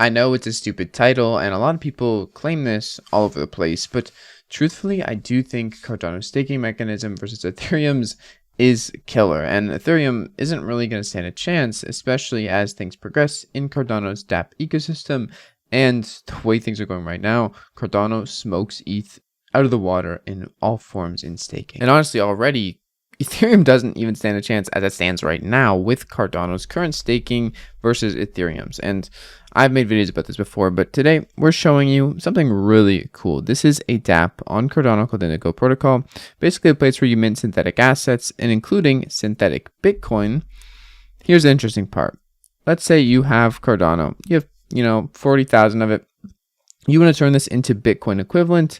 I know it's a stupid title, and a lot of people claim this all over the place, but truthfully, I do think Cardano's staking mechanism versus Ethereum's is killer, and Ethereum isn't really going to stand a chance, especially as things progress in Cardano's dApp ecosystem. And the way things are going right now, Cardano smokes ETH out of the water in all forms in staking. And honestly, already, Ethereum doesn't even stand a chance as it stands right now with Cardano's current staking versus Ethereum's. And I've made videos about this before, but today we're showing you something really cool. This is a dApp on Cardano called Indigo Protocol, basically a place where you mint synthetic assets and including synthetic Bitcoin. Here's the interesting part. Let's say you have Cardano, you have 40,000 of it. You want to turn this into Bitcoin equivalent,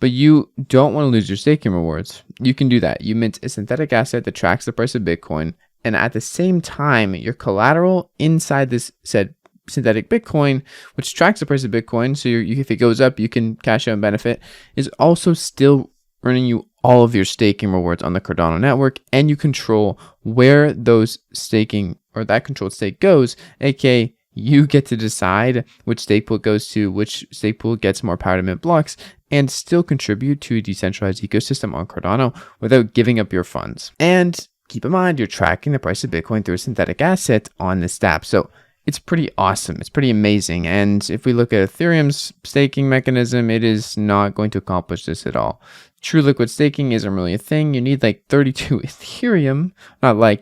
but you don't want to lose your staking rewards. You can do that. You mint a synthetic asset that tracks the price of Bitcoin, and at the same time, your collateral inside this said synthetic Bitcoin, which tracks the price of Bitcoin, so if it goes up, you can cash out and benefit, is also still earning you all of your staking rewards on the Cardano network, and you control where those staking or that controlled stake goes, aka you get to decide which stake pool goes to, which stake pool gets more power to mint blocks, and still contribute to a decentralized ecosystem on Cardano without giving up your funds. And keep in mind, you're tracking the price of Bitcoin through a synthetic asset on this dApp. So it's pretty awesome. It's pretty amazing. And if we look at Ethereum's staking mechanism, it is not going to accomplish this at all. True liquid staking isn't really a thing. You need like 32 Ethereum,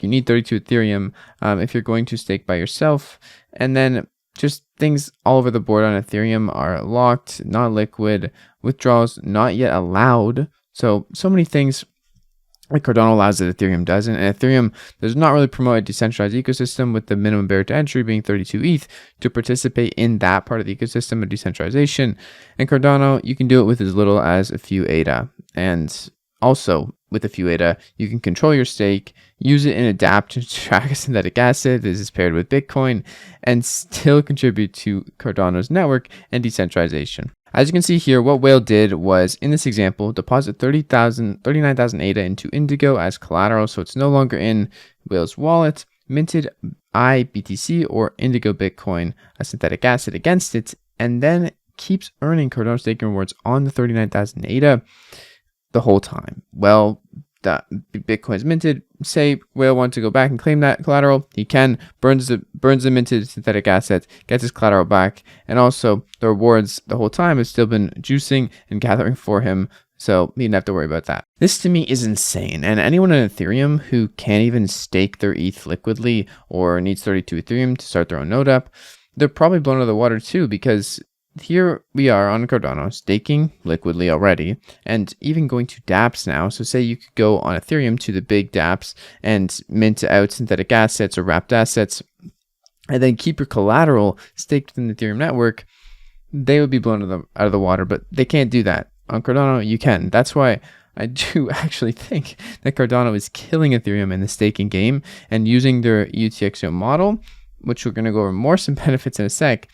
you need 32 Ethereum if you're going to stake by yourself. And then just things all over the board on Ethereum are locked, not liquid, withdrawals not yet allowed. So many things like Cardano allows that Ethereum doesn't, and Ethereum does not really promote a decentralized ecosystem with the minimum barrier to entry being 32 ETH to participate in that part of the ecosystem of decentralization. And Cardano, you can do it with as little as a few ADA. And also with a few ADA, you can control your stake, use it in a dApp to track a synthetic asset that is paired with Bitcoin, and still contribute to Cardano's network and decentralization. As you can see here, what Whale did was, in this example, deposit 39,000 ADA into Indigo as collateral, so it's no longer in Whale's wallet, minted IBTC or Indigo Bitcoin, a synthetic asset against it, and then keeps earning Cardano staking rewards on the 39,000 ADA the whole time. Well, that Bitcoin is minted. Say Whale wants to go back and claim that collateral, he can, burns the minted synthetic asset, gets his collateral back, and also the rewards the whole time have still been juicing and gathering for him, so he didn't have to worry about that. This to me is insane, and anyone on Ethereum who can't even stake their ETH liquidly or needs 32 Ethereum to start their own node up, they're probably blown out of the water too, because here we are on Cardano staking liquidly already, and even going to dApps now. So say you could go on Ethereum to the big dApps and mint out synthetic assets or wrapped assets, and then keep your collateral staked within the Ethereum network. They would be blown out of the water, but they can't do that. On Cardano, you can. That's why I do actually think that Cardano is killing Ethereum in the staking game, and using their UTXO model, which we're going to go over more some benefits in a sec.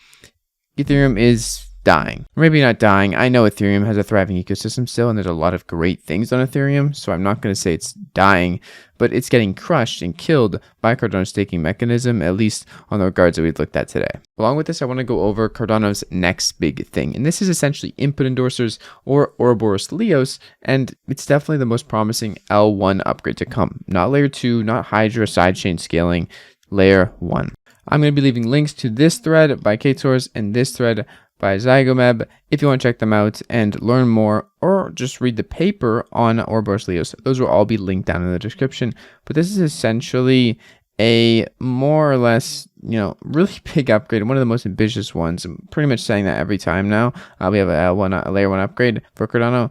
Ethereum is dying. Maybe not dying. I know Ethereum has a thriving ecosystem still, and there's a lot of great things on Ethereum, so I'm not going to say it's dying, but it's getting crushed and killed by Cardano's staking mechanism, at least on the regards that we've looked at today. Along with this, I want to go over Cardano's next big thing, and this is essentially input endorsers or Oroboros Leos, and it's definitely the most promising L1 upgrade to come. Not layer 2, not Hydra sidechain scaling, layer 1. I'm going to be leaving links to this thread by KTORS and this thread by Zygomeb if you want to check them out and learn more, or just read the paper on Oroboros Leos. Those will all be linked down in the description. But this is essentially a more or less, really big upgrade, one of the most ambitious ones. I'm pretty much saying that every time now. We have a layer 1 upgrade for Cardano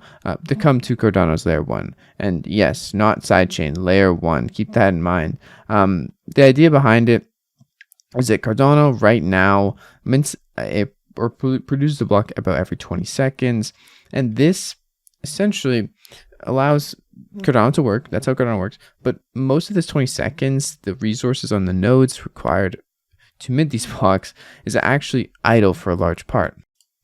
to come to Cardano's layer 1. And yes, not sidechain, layer 1. Keep that in mind. The idea behind it is that Cardano right now mints or produces a block about every 20 seconds. And this essentially allows Cardano to work. That's how Cardano works. But most of this 20 seconds, the resources on the nodes required to mint these blocks is actually idle for a large part.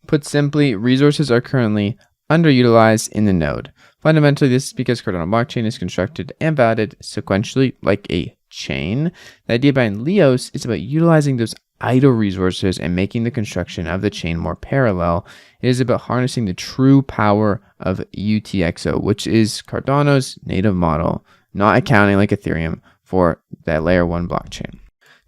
Put simply, resources are currently underutilized in the node. Fundamentally, this is because Cardano blockchain is constructed and validated sequentially like a chain. The idea behind Leos is about utilizing those idle resources and making the construction of the chain more parallel. It is about harnessing the true power of UTXO, which is Cardano's native model, not accounting like Ethereum for that layer 1 blockchain.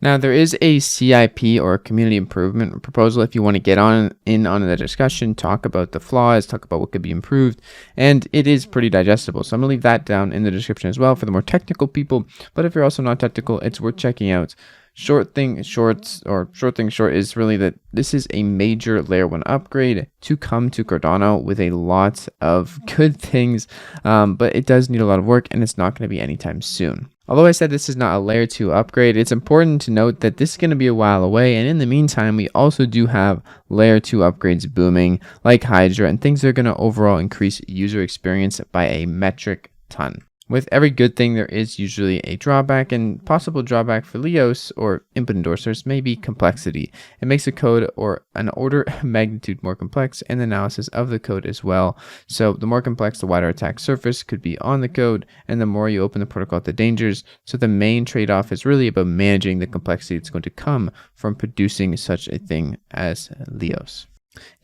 Now, there is a CIP or community improvement proposal if you want to get in on the discussion, talk about the flaws, talk about what could be improved, and it is pretty digestible. So I'm going to leave that down in the description as well for the more technical people, but if you're also not technical, it's worth checking out. Short thing short is really that this is a major layer 1 upgrade to come to Cardano with a lot of good things, but it does need a lot of work and it's not going to be anytime soon. Although I said this is not a layer 2 upgrade, it's important to note that this is going to be a while away, and in the meantime, we also do have layer 2 upgrades booming like Hydra, and things that are going to overall increase user experience by a metric ton. With every good thing, there is usually a drawback, and possible drawback for Leos or input endorsers may be complexity. It makes the code or an order of magnitude more complex and the analysis of the code as well. So the more complex, the wider attack surface could be on the code, and the more you open the protocol to dangers. So the main trade-off is really about managing the complexity that's going to come from producing such a thing as Leos.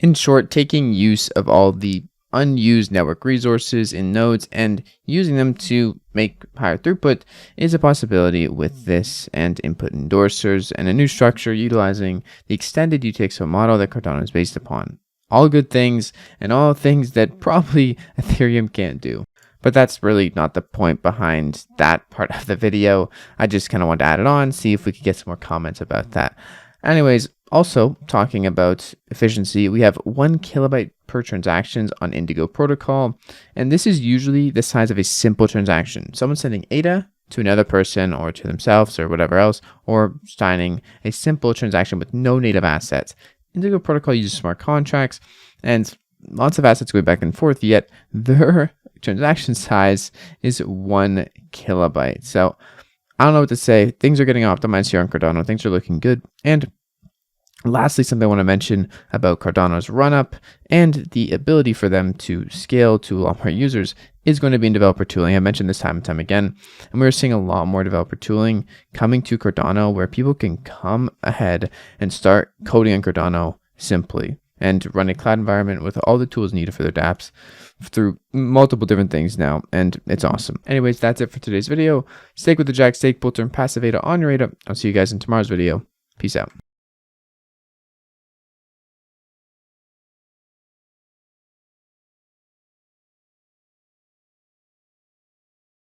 In short, taking use of all the unused network resources in nodes and using them to make higher throughput is a possibility with this and input endorsers and a new structure utilizing the extended UTXO model that Cardano is based upon. All good things and all things that probably Ethereum can't do. But that's really not the point behind that part of the video. I just kind of wanted to add it on, see if we could get some more comments about that. Anyways, also talking about efficiency, we have 1 kilobyte per transactions on Indigo Protocol, and this is usually the size of a simple transaction. Someone sending ADA to another person or to themselves or whatever else, or signing a simple transaction with no native assets. Indigo Protocol uses smart contracts and lots of assets going back and forth, yet their transaction size is 1 kilobyte. So I don't know what to say. Things are getting optimized here on Cardano. Things are looking good. And lastly, something I want to mention about Cardano's run-up and the ability for them to scale to a lot more users is going to be in developer tooling. I mentioned this time and time again, and we're seeing a lot more developer tooling coming to Cardano where people can come ahead and start coding on Cardano simply and run a cloud environment with all the tools needed for their dApps through multiple different things now, and it's awesome. Anyways, that's it for today's video. Stake with the Jack, stake, pull, turn passive ADA on your ADA. I'll see you guys in tomorrow's video. Peace out.